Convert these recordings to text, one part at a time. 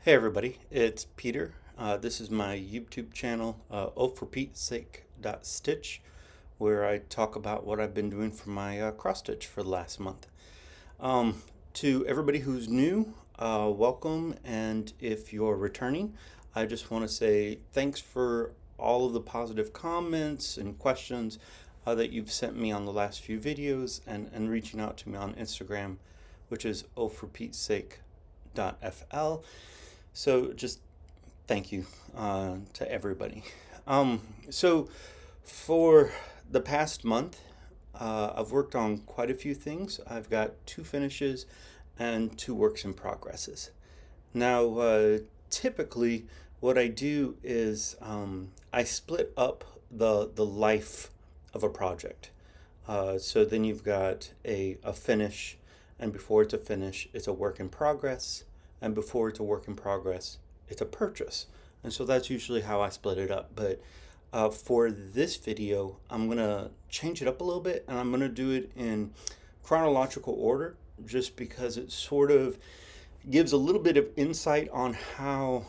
Hey everybody, it's Peter. This is my YouTube channel, for Pete's sake stitch, where I talk about what I've been doing for my cross stitch for the last month. Um, to everybody who's new, welcome, and if you're returning, I just want to say thanks for all of the positive comments and questions that you've sent me on the last few videos and reaching out to me on Instagram, which is for Pete's sake .fl. So just thank you to everybody. So for the past month, I've worked on quite a few things. I've got 2 finishes and 2 works in progresses. Now, typically, what I do is I split up the life of a project. So then you've got a finish, and before it's a finish, it's a work in progress, and before it's a work in progress, it's a purchase. And so that's usually how I split it up. But for this video, I'm gonna change it up a little bit, and I'm gonna do it in chronological order, just because it sort of gives a little bit of insight on how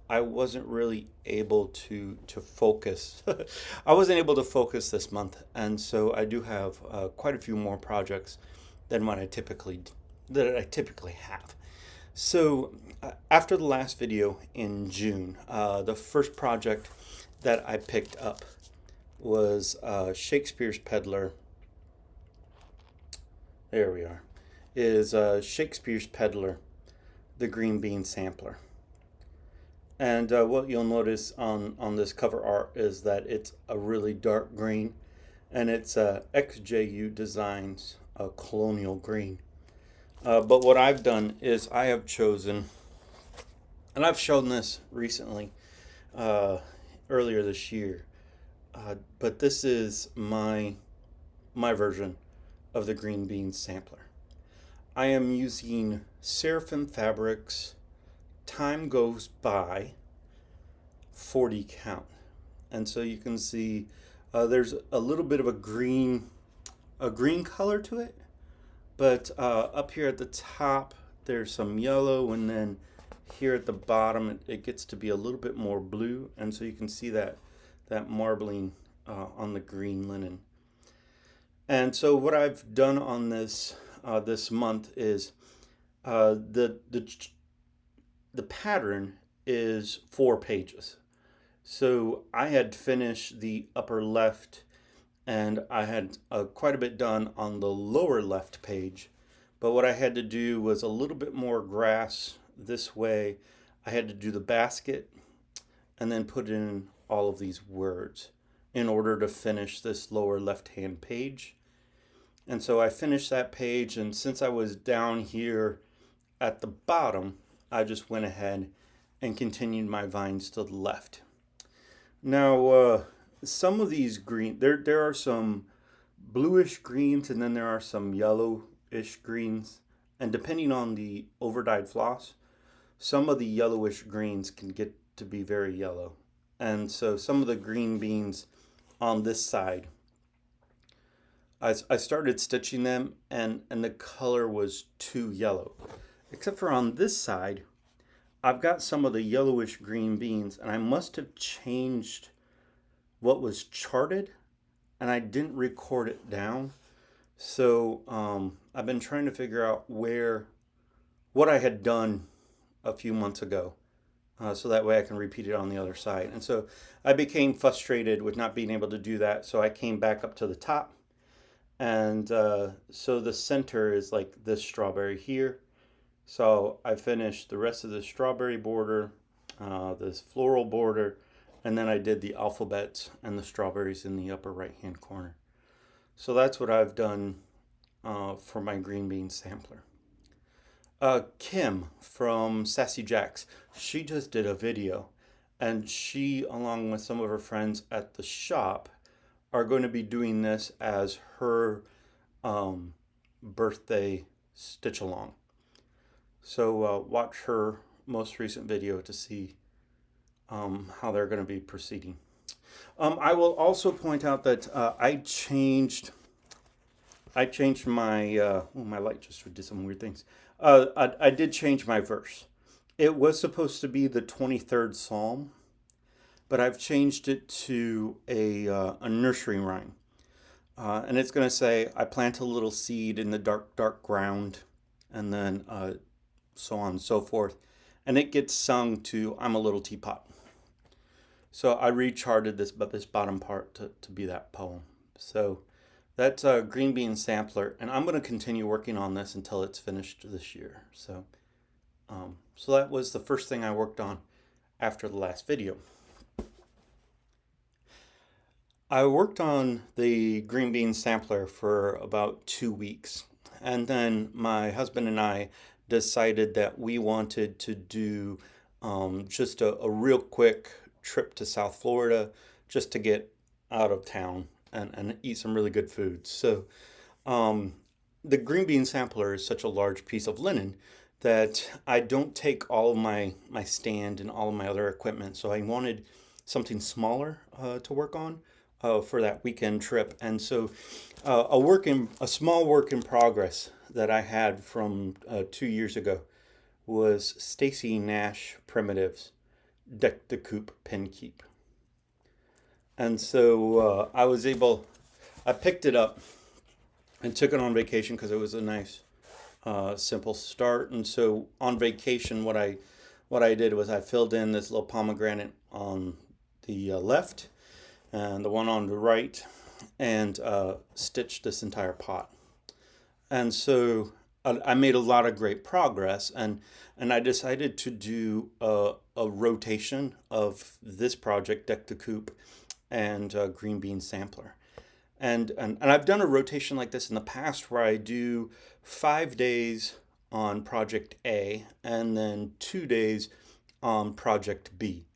I wasn't really able to focus. I wasn't able to focus this month, and so I do have quite a few more projects than what I typically have. So after the last video in June, the first project that I picked up was Shakespeare's Peddler. There we are. Is Shakespeare's Peddler, the green bean sampler. And what you'll notice on this cover art is that it's a really dark green, and it's XJU Designs Colonial Green. But what I've done is I have chosen, and I've shown this recently, earlier this year, but this is my version of the green bean sampler. I am using Seraphim Fabrics Time Goes By 40 count. And so you can see there's a little bit of a green color to it, but up here at the top there's some yellow, and then here at the bottom it gets to be a little bit more blue, and so you can see that marbling on the green linen. And so what I've done on this this month is the pattern is 4 pages. So I had finished the upper left, and I had quite a bit done on the lower left page. But what I had to do was a little bit more grass this way. I had to do the basket and then put in all of these words in order to finish this lower left-hand page. And so I finished that page, and since I was down here at the bottom, I just went ahead and continued my vines to the left. Now, some of these green, there are some bluish greens, and then there are some yellowish greens. And depending on the overdyed floss, some of the yellowish greens can get to be very yellow. And so some of the green beans on this side, I started stitching them, and the color was too yellow. Except for on this side, I've got some of the yellowish green beans, and I must have changed what was charted, and I didn't record it down. So I've been trying to figure out what I had done a few months ago, so that way I can repeat it on the other side. And so I became frustrated with not being able to do that, so I came back up to the top. And so the center is like this strawberry here. So I finished the rest of the strawberry border, this floral border, and then I did the alphabets and the strawberries in the upper right hand corner. So that's what I've done for my green bean sampler. Kim from Sassy Jacks, she just did a video, and she, along with some of her friends at the shop, are going to be doing this as her birthday stitch along. So watch her most recent video to see how they're going to be proceeding. I will also point out that I changed my my light just did some weird things. I did change my verse. It was supposed to be the 23rd Psalm, but I've changed it to a nursery rhyme. And it's going to say, I plant a little seed in the dark, dark ground, and then so on and so forth. And it gets sung to, I'm a little teapot. So I recharted this bottom part to be that poem. So that's a green bean sampler, and I'm going to continue working on this until it's finished this year. So that was the first thing I worked on after the last video. I worked on the green bean sampler for about 2 weeks, and then my husband and I decided that we wanted to do just a real quick trip to South Florida just to get out of town and eat some really good food. So um, the green bean sampler is such a large piece of linen that I don't take all of my stand and all of my other equipment. So I wanted something smaller to work on for that weekend trip. And so a small work in progress that I had from 2 years ago was Stacy Nash Primitives Deck the Coop Pen Keep. And so I picked it up and took it on vacation because it was a nice simple start. And so on vacation, what I did was I filled in this little pomegranate on the left and the one on the right, and stitched this entire pot. And so I made a lot of great progress, and I decided to do a rotation of this project, Deck the Coop, and Green Bean Sampler. And I've done a rotation like this in the past where I do 5 days on project A and then 2 days on project B,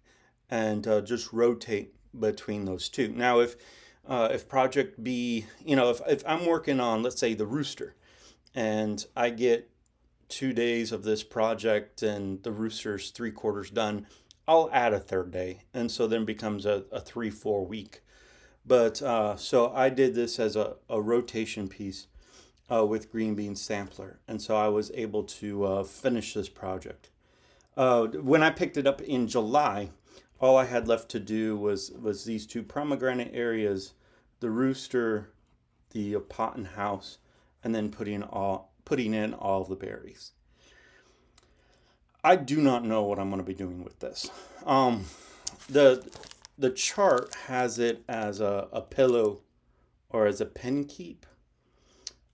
and just rotate between those two. Now, if project B, if I'm working on, let's say, the rooster, and I get 2 days of this project and the rooster's 3/4 done, I'll add a third day, and so then becomes a 3-4 week. But so I did this as a rotation piece with Green Bean Sampler, and so I was able to finish this project. When I picked it up in July, all I had left to do was these two pomegranate areas, the rooster, the pot and house, and then putting in all the berries. I do not know what I'm going to be doing with this. The the chart has it as a pillow or as a pen keep.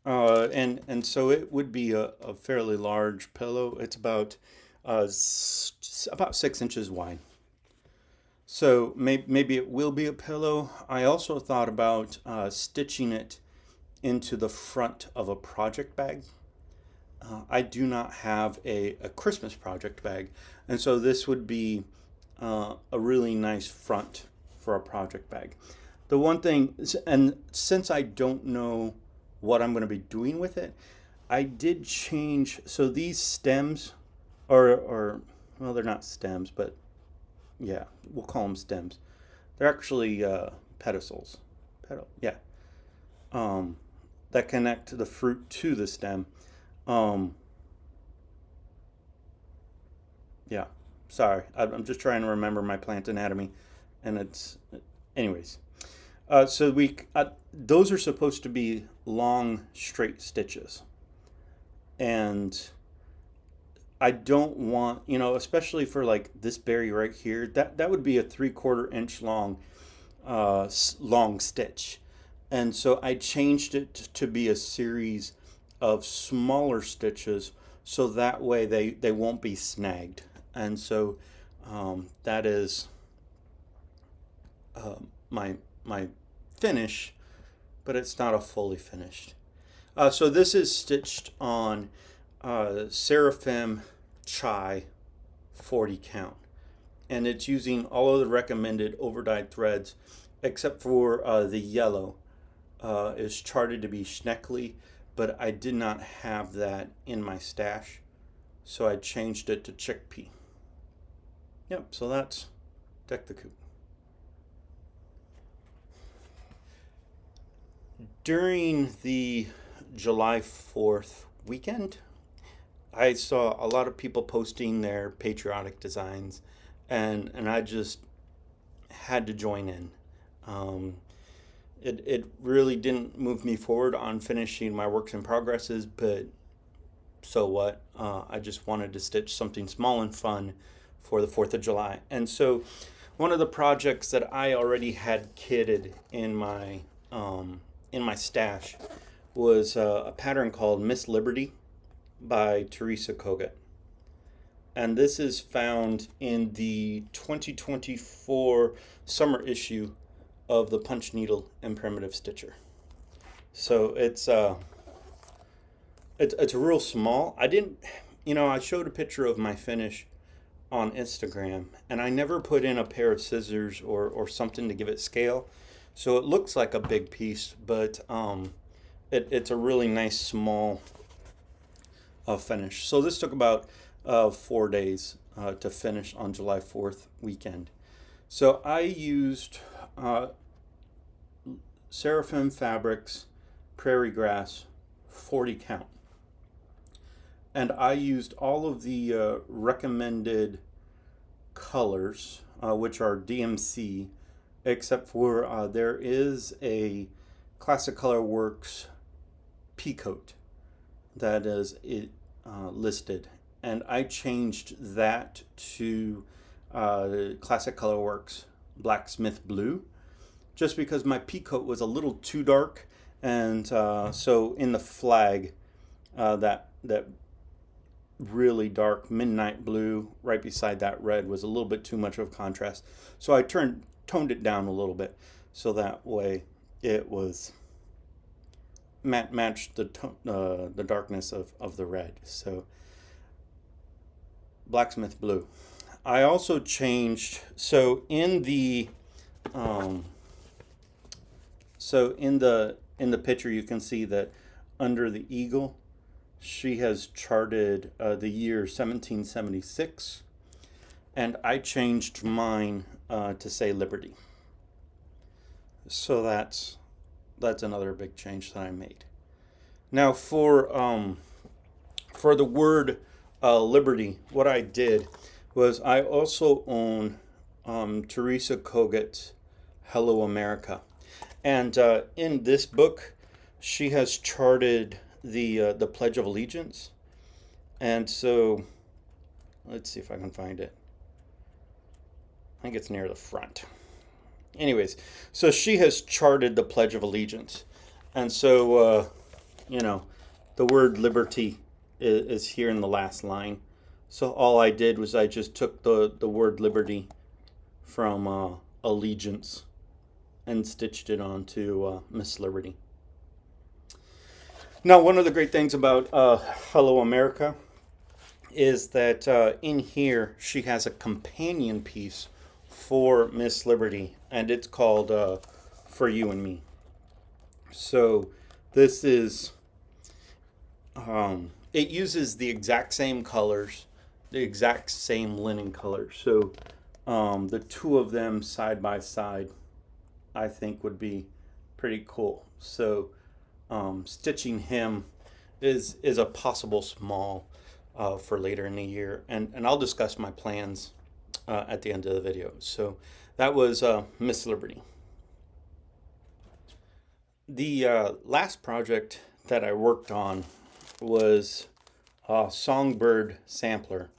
And so it would be a fairly large pillow. It's about 6 inches wide. So maybe it will be a pillow. I also thought about stitching it into the front of a project bag. I do not have a Christmas project bag, and so this would be a really nice front for a project bag. The one thing, and since I don't know what I'm going to be doing with it, I did change. So these stems, or well, they're not stems, but yeah, we'll call them stems. They're actually pedicels. Yeah. That connect the fruit to the stem. Um, yeah. Sorry, I'm just trying to remember my plant anatomy, and anyways. So those are supposed to be long, straight stitches, and I don't want, especially for like this berry right here, that would be a 3/4 inch long stitch. And so I changed it to be a series of smaller stitches so that way they won't be snagged. And so that is my finish, but it's not a fully finished. So this is stitched on Seraphim Chai 40 count, and it's using all of the recommended overdyed threads except for the yellow is charted to be Schneckly, but I did not have that in my stash, so I changed it to chickpea. Yep, so that's Deck the Coop. During the July 4th weekend, I saw a lot of people posting their patriotic designs, and I just had to join in. Um, it really didn't move me forward on finishing my works in progresses, but so what? I just wanted to stitch something small and fun for the 4th of July. And so one of the projects that I already had kitted in my stash was a pattern called Miss Liberty by Teresa Kogut. And this is found in the 2024 summer issue of the Punch Needle and Primitive Stitcher. So it's real small. I didn't, I showed a picture of my finish on Instagram, and I never put in a pair of scissors or something to give it scale. So it looks like a big piece, but it's a really nice small finish. So this took about 4 days to finish on July 4th weekend. So I used Seraphim Fabrics Prairie Grass 40 count. And I used all of the recommended colors, which are DMC, except for there is a Classic Color Works Peacoat that is listed. And I changed that to Classic Color Works Blacksmith Blue, just because my peacoat was a little too dark. And so in the flag, that really dark midnight blue right beside that red was a little bit too much of contrast. So I toned it down a little bit, so that way it was matched the darkness of the red. So Blacksmith Blue. I also changed, so in the picture you can see that under the eagle she has charted the year 1776, and I changed mine to say Liberty. So that's another big change that I made. Now for the word Liberty, what I did was I also own Teresa Kogut's Hello America, and in this book she has charted the Pledge of Allegiance. And so let's see if I can find it. I think it's near the front. Anyways, so she has charted the Pledge of Allegiance. And so, the word liberty is here in the last line. So all I did was I just took the word liberty from allegiance and stitched it onto Miss Liberty. Now, one of the great things about Hello America is that in here she has a companion piece for Miss Liberty, and it's called For You and Me. So this is, it uses the exact same colors, the exact same linen colors. So the two of them side by side, I think would be pretty cool. So stitching him is a possible small for later in the year, and I'll discuss my plans at the end of the video. So that was Miss Liberty. The last project that I worked on was Songbird Sampler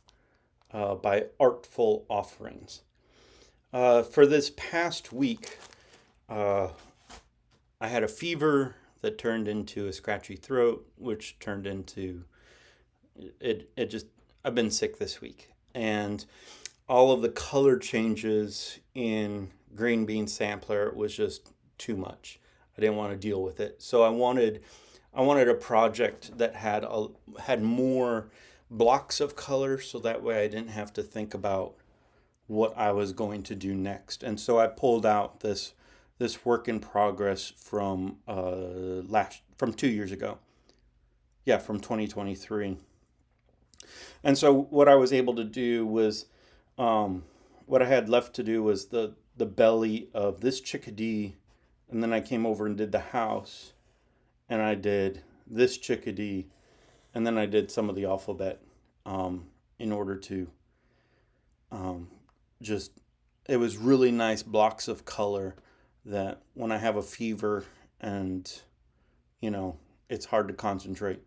by Artful Offerings. For this past week, I had a fever that turned into a scratchy throat, which turned into I've been sick this week, and all of the color changes in Green Bean Sampler was just too much. I didn't want to deal with it, so I wanted a project that had more blocks of color, so that way I didn't have to think about what I was going to do next. And so I pulled out this work in progress from 2 years ago. Yeah, from 2023. And so what I was able to do was, what I had left to do was the belly of this chickadee, and then I came over and did the house, and I did this chickadee, and then I did some of the alphabet in order to um, just, it was really nice blocks of color that when I have a fever and, you know, it's hard to concentrate,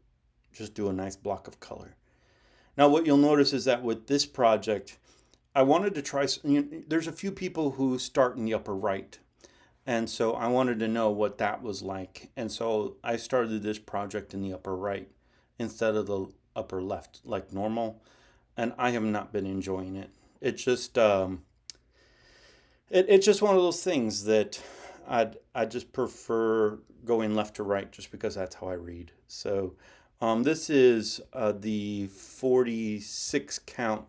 just do a nice block of color. Now, what you'll notice is that with this project, I wanted to try, there's a few people who start in the upper right. And so I wanted to know what that was like. And so I started this project in the upper right instead of the upper left, like normal. And I have not been enjoying it. It's just, it's just one of those things that I just prefer going left to right just because that's how I read. So this is the 46 count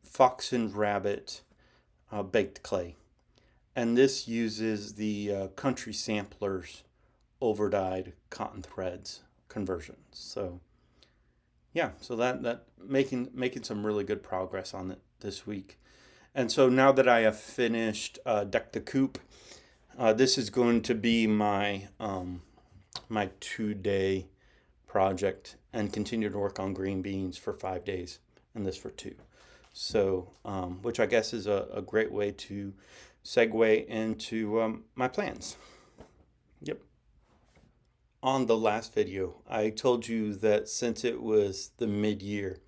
Fox and Rabbit baked clay. And this uses the Country Samplers overdyed cotton threads conversion. So yeah, so that making some really good progress on it this week. And so now that I have finished Deck the Coop, this is going to be my my 2-day project, and continue to work on green beans for 5 days and this for 2. So, which I guess is a great way to segue into my plans. Yep. On the last video, I told you that since it was the mid-year,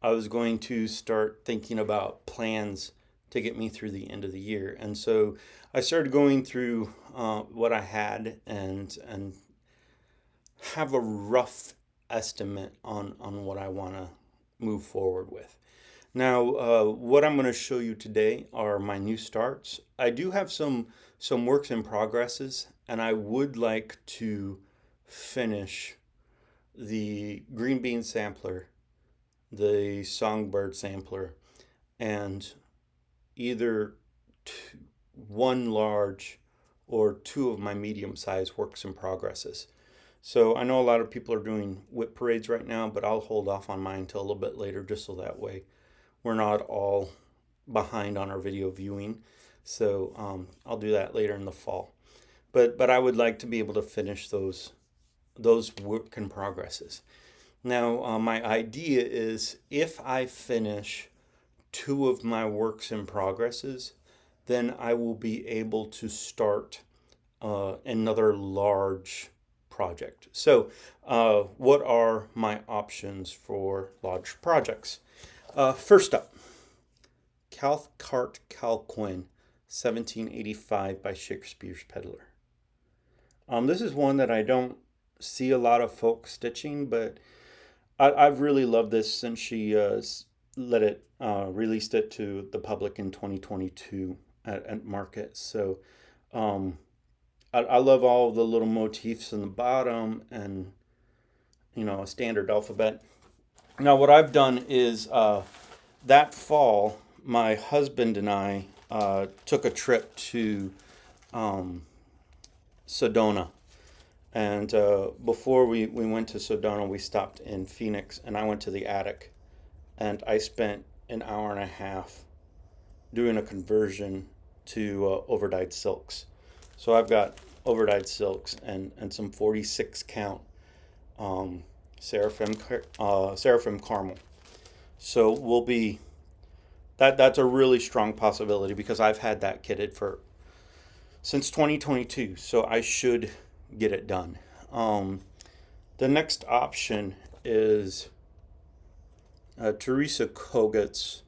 I was going to start thinking about plans to get me through the end of the year. And so I started going through what I had and have a rough estimate on what I want to move forward with. Now, what I'm going to show you today are my new starts. I do have some works in progresses, and I would like to finish the green bean sampler, the songbird sampler, and either one large or 2 of my medium-sized works in progresses. So I know a lot of people are doing whip parades right now, but I'll hold off on mine until a little bit later, just so that way we're not all behind on our video viewing. So I'll do that later in the fall. But I would like to be able to finish those work in progresses. Now my idea is if I finish 2 of my works in progresses, then I will be able to start another large project. So what are my options for large projects? First up, Cathcart Calquin, 1785 by Shakespeare's Peddler. This is one that I don't see a lot of folks stitching, but I've really loved this since she released it to the public in 2022 at market. So I love all of the little motifs in the bottom and, you know, a standard alphabet. Now what I've done is that fall, my husband and I took a trip to Sedona. And before we went to Sedona, we stopped in Phoenix, and I went to the attic, and I spent an hour and a half doing a conversion to overdyed silks. So I've got overdyed silks and some 46 count seraphim caramel. So we'll be that's a really strong possibility because I've had that kitted for since 2022. So I should get it done. The next option is Teresa Koget's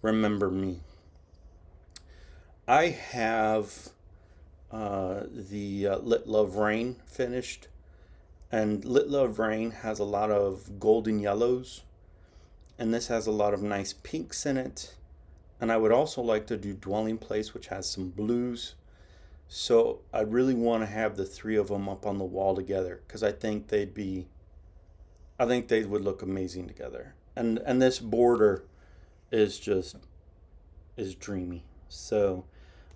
Remember Me. I have the Lit Love Rain finished, and Lit Love Rain has a lot of golden yellows, and this has a lot of nice pinks in it. And I would also like to do Dwelling Place, which has some blues. So I really want to have the 3 of them up on the wall together because I think they would look amazing together. And this border is dreamy. So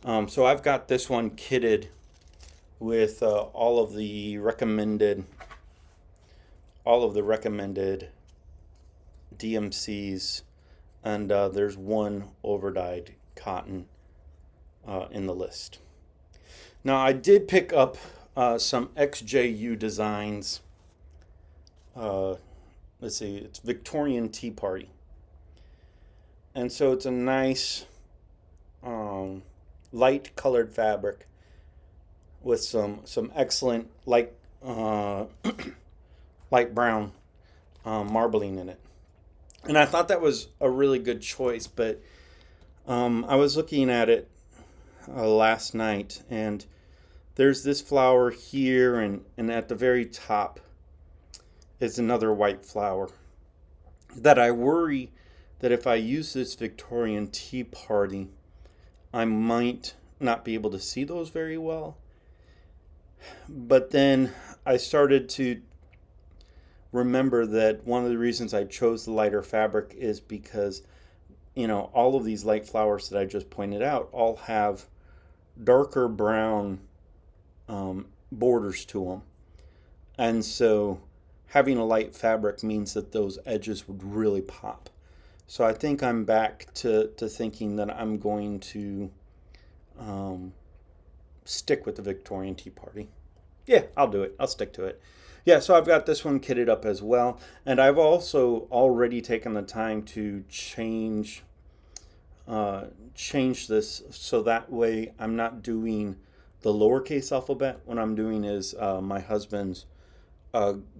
I've got this one kitted with all of the recommended DMCs, and there's one overdyed cotton in the list. Now I did pick up some XJU designs let's see, it's Victorian Tea Party. And so it's a nice um, light colored fabric with some excellent uh, light brown marbling in it. And I thought that was a really good choice, but I was looking at it last night, and there's this flower here, and at the very top is another white flower that I worry that if I use this Victorian Tea Party, I might not be able to see those very well. But then I started to remember that one of the reasons I chose the lighter fabric is because, all of these light flowers that I just pointed out all have darker brown borders to them. And so having a light fabric means that those edges would really pop. So I think I'm back to thinking that I'm going to stick with the Victorian Tea Party. Yeah, I'll do it. I'll stick to it. Yeah, so I've got this one kitted up as well. And I've also already taken the time to change this so that way I'm not doing the lowercase alphabet. What I'm doing is my husband's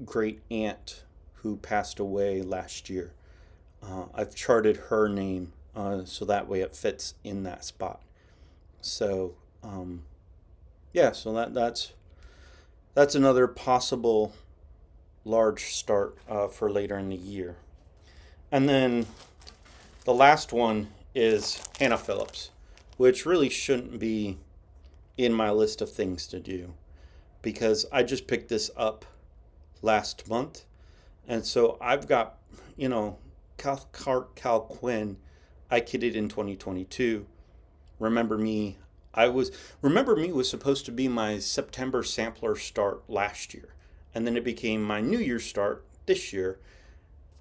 great aunt who passed away last year. I've charted her name so that way it fits in that spot. So yeah, so that's another possible large start for later in the year. And then the last one is Hannah Phillips, which really shouldn't be in my list of things to do because I just picked this up last month. And so I've got, Cal Quinn, I kitted in 2022. Remember Me was supposed to be my September sampler start last year. And then it became my New Year's start this year.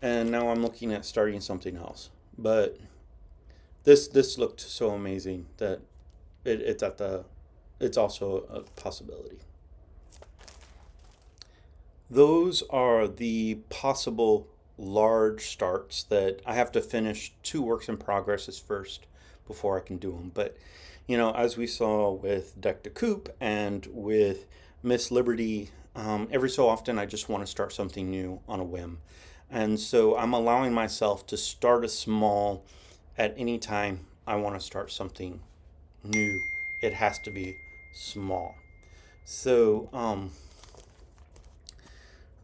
And now I'm looking at starting something else. But this looked so amazing that it's also a possibility. Those are the possible large starts that I have to finish 2 works in progresses first before I can do them. But, as we saw with Deck de Coupe and with Miss Liberty, every so often I just want to start something new on a whim. And so I'm allowing myself to start a small at any time I want to start something new. It has to be small. So,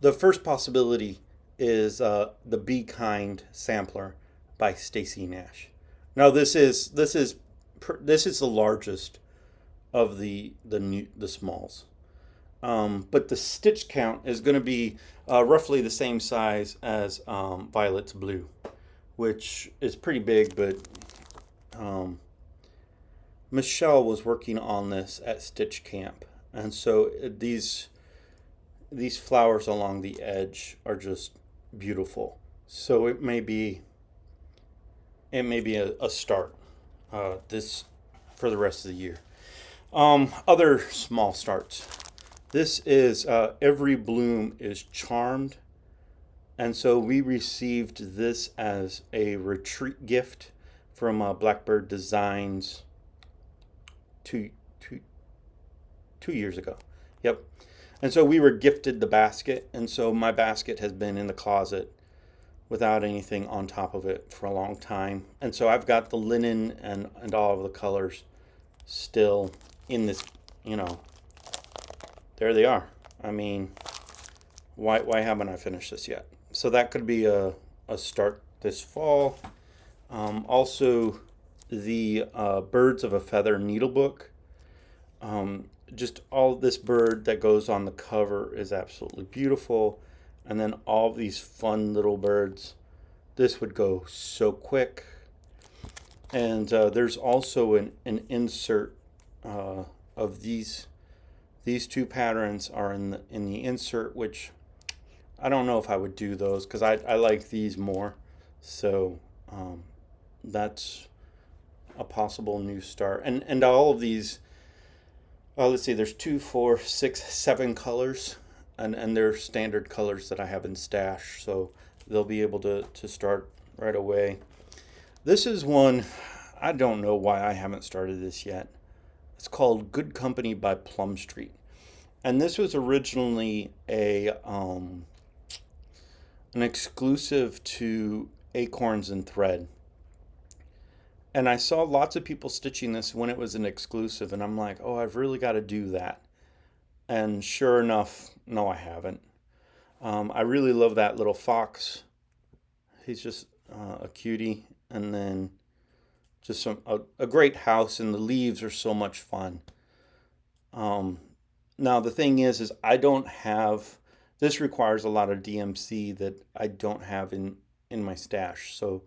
the first possibility is the Be Kind sampler by Stacy Nash. Now this is the largest of the smalls, but the stitch count is going to be roughly the same size as Violet's Blue, which is pretty big. But Michelle was working on this at Stitch Camp, and so these flowers along the edge are just beautiful. So it may be a start this for the rest of the year. Other small starts. This is Every Bloom is Charmed, and so we received this as a retreat gift from Blackbird Designs two years ago. Yep. And so we were gifted the basket, and so my basket has been in the closet without anything on top of it for a long time. And so I've got the linen and all of the colors still in this, there they are. I mean, why haven't I finished this yet? So that could be a start this fall. Also, the Birds of a Feather needlebook. Just all this bird that goes on the cover is absolutely beautiful. And then all these fun little birds. This would go so quick. And there's also an insert of these 2 patterns are in the insert, which I don't know if I would do those because I like these more. So that's a possible new start. And all of these, let's see, there's 2, 4, 6, 7 colors, and they're standard colors that I have in stash. So they'll be able to start right away. This is one, I don't know why I haven't started this yet. It's called Good Company by Plum Street. And this was originally an exclusive to Acorns and Thread. And I saw lots of people stitching this when it was an exclusive, and I'm like, oh, I've really got to do that. And sure enough, no, I haven't. I really love that little fox. He's just a cutie, and then just a great house, and the leaves are so much fun. Um, Now the thing is I don't have. This requires a lot of DMC that I don't have in my stash, so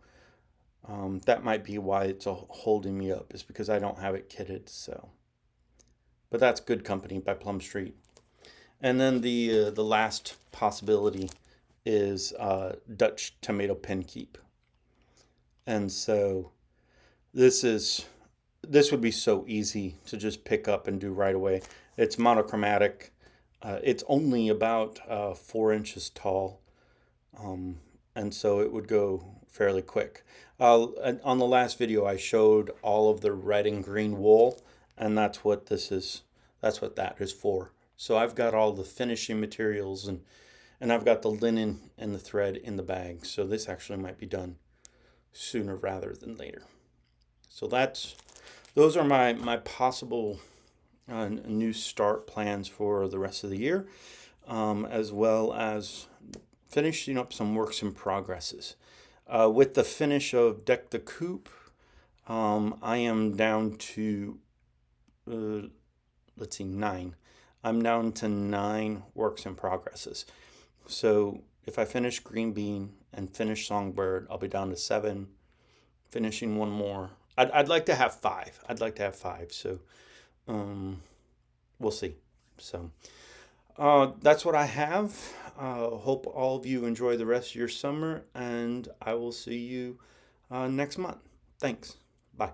that might be why it's holding me up. Is because I don't have it kitted. So, but that's Good Company by Plum Street. And then the last possibility is Dutch Tomato Pin Keep. And so this is this would be so easy to just pick up and do right away. It's monochromatic. It's only about 4 inches tall, and so it would go fairly quick. On the last video, I showed all of the red and green wool, and that's what this is. That's what that is for. So I've got all the finishing materials, and I've got the linen and the thread in the bag. So this actually might be done sooner rather than later. So those are my possible new start plans for the rest of the year, as well as finishing up some works in progresses. With the finish of Deck the Coop, I am down to, let's see, 9. I'm down to 9 works in progresses. So if I finish Green Bean and finish Songbird, I'll be down to 7. Finishing one more. I'd like to have 5. I'd like to have 5. So we'll see. So that's what I have. Hope all of you enjoy the rest of your summer, and I will see you next month. Thanks. Bye.